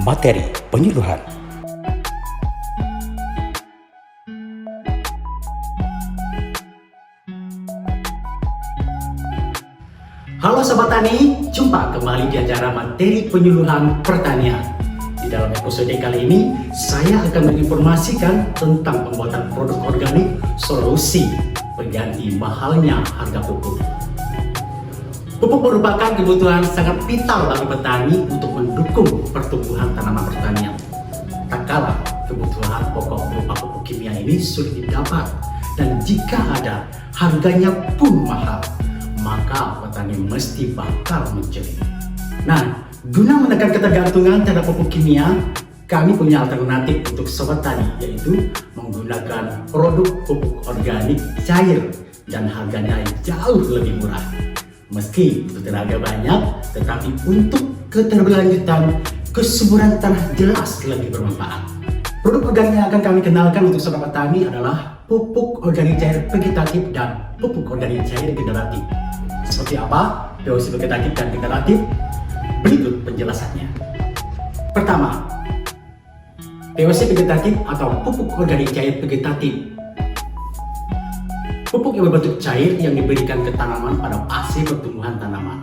materi penyuluhan. Halo Sobat Tani, jumpa kembali di acara materi penyuluhan pertanian. Di dalam episode kali ini, saya akan menginformasikan tentang pembuatan produk organik solusi pengganti mahalnya harga pupuk. Pupuk merupakan kebutuhan sangat vital bagi petani untuk mendukung pertumbuhan tanaman pertanian. Tak kalah kebutuhan pokok berupa pupuk kimia ini sulit didapat, dan jika ada, harganya pun mahal, maka petani mesti bakal mencuri. Nah, guna menekan ketergantungan terhadap pupuk kimia, kami punya alternatif untuk sobat tani, yaitu menggunakan produk pupuk organik cair dan harganya jauh lebih murah. Meski butuh tenaga banyak, tetapi untuk keterberlanjutan, kesuburan tanah jelas lebih bermanfaat. Produk organik yang akan kami kenalkan untuk sobat petani adalah pupuk organik cair vegetatif dan pupuk organik cair generatif. Seperti apa POC vegetatif dan generatif? Berikut penjelasannya. Pertama, POC vegetatif atau pupuk organik cair vegetatif. Pupuk yang berbentuk cair yang diberikan ke tanaman pada fase pertumbuhan tanaman.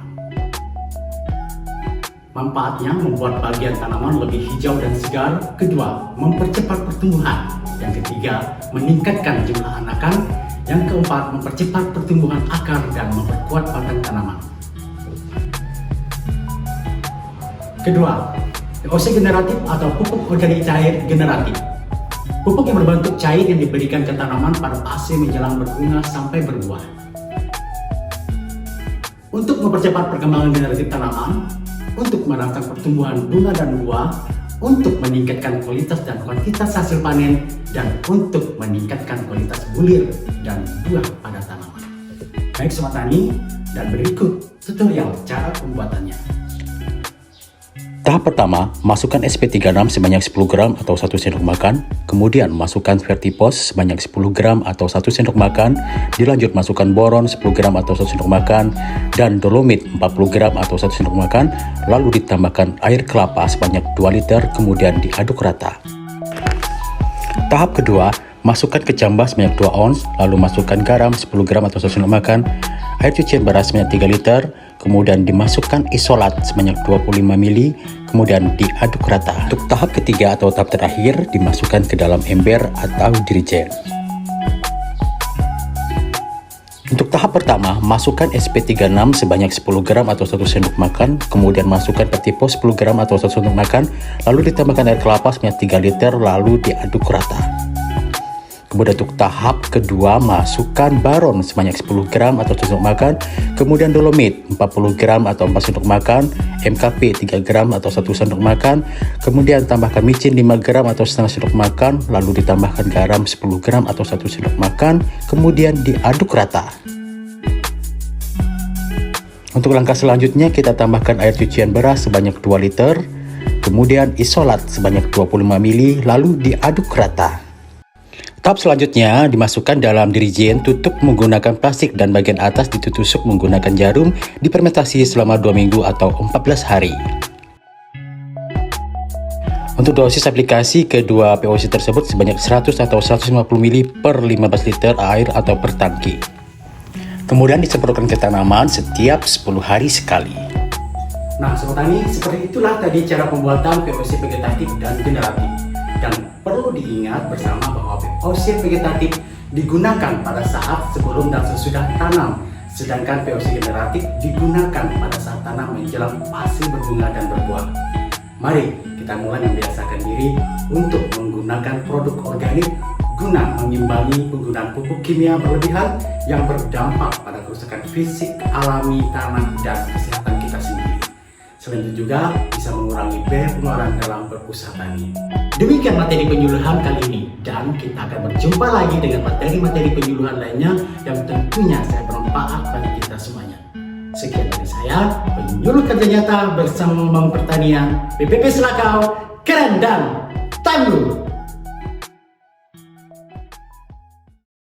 Manfaatnya membuat bagian tanaman lebih hijau dan segar. Kedua, mempercepat pertumbuhan. Yang ketiga, meningkatkan jumlah anakan. Yang keempat, mempercepat pertumbuhan akar dan memperkuat batang tanaman. Kedua, POC generatif atau pupuk organik cair generatif. Pupuk yang berbentuk cair yang diberikan ke tanaman pada fase menjelang berbunga sampai berbuah. Untuk mempercepat perkembangan generatif tanaman, untuk merangsang pertumbuhan bunga dan buah, untuk meningkatkan kualitas dan kuantitas hasil panen, dan untuk meningkatkan kualitas bulir dan buah pada tanaman. Baik Sobat Tani, dan berikut tutorial cara pembuatannya. Tahap pertama, masukkan SP36 sebanyak 10 gram atau 1 sendok makan, kemudian masukkan Vertipos sebanyak 10 gram atau 1 sendok makan, dilanjut masukkan boron 10 gram atau 1 sendok makan, dan dolomit 40 gram atau 1 sendok makan, lalu ditambahkan air kelapa sebanyak 2 liter, kemudian diaduk rata. Tahap kedua, masukkan kecambah sebanyak 2 ons, lalu masukkan garam 10 gram atau 1 sendok makan, air cucian beras sebanyak 3 liter, kemudian dimasukkan isolat sebanyak 25 ml, kemudian diaduk rata. Untuk tahap ketiga atau tahap terakhir, dimasukkan ke dalam ember atau dirijen. Untuk tahap pertama, masukkan SP36 sebanyak 10 gram atau 1 sendok makan, kemudian masukkan Vertipos 10 gram atau 1 sendok makan, lalu ditambahkan air kelapa sebanyak 3 liter, lalu diaduk rata. Kemudian untuk tahap kedua, masukkan baron sebanyak 10 gram atau 1 sendok makan, kemudian dolomit 40 gram atau 4 sendok makan, MKP 3 gram atau 1 sendok makan, kemudian tambahkan micin 5 gram atau setengah sendok makan, lalu ditambahkan garam 10 gram atau 1 sendok makan, kemudian diaduk rata. Untuk langkah selanjutnya, kita tambahkan air cucian beras sebanyak 2 liter, kemudian isolat sebanyak 25 ml, lalu diaduk rata. Tahap selanjutnya, dimasukkan dalam dirijen, tutup menggunakan plastik dan bagian atas ditusuk menggunakan jarum, difermentasi selama 2 minggu atau 14 hari. Untuk dosis aplikasi kedua POC tersebut sebanyak 100 atau 150 ml per 15 liter air atau per tangki. Kemudian disemprotkan ke tanaman setiap 10 hari sekali. Nah Sobat Tani, seperti itulah tadi cara pembuatan POC vegetatif dan generatif. Dan perlu diingat bersama bahwa POC vegetatif digunakan pada saat sebelum dan sesudah tanam, sedangkan POC generatif digunakan pada saat tanam menjelang fase berbunga dan berbuah. Mari kita mulai membiasakan diri untuk menggunakan produk organik guna mengimbangi penggunaan pupuk kimia berlebihan yang berdampak pada kerusakan fisik alami tanah dan kesehatan kita sendiri. Selain itu juga bisa mengurangi biaya pengeluaran dalam berusaha tani. Demikian materi penyuluhan kali ini, dan kita akan berjumpa lagi dengan materi-materi penyuluhan lainnya yang tentunya saya bermanfaat bagi kita semuanya. Sekian dari saya, penyuluh kerja nyata bersama Membangun Pertanian, PPP Selakau, keren dan tangguh.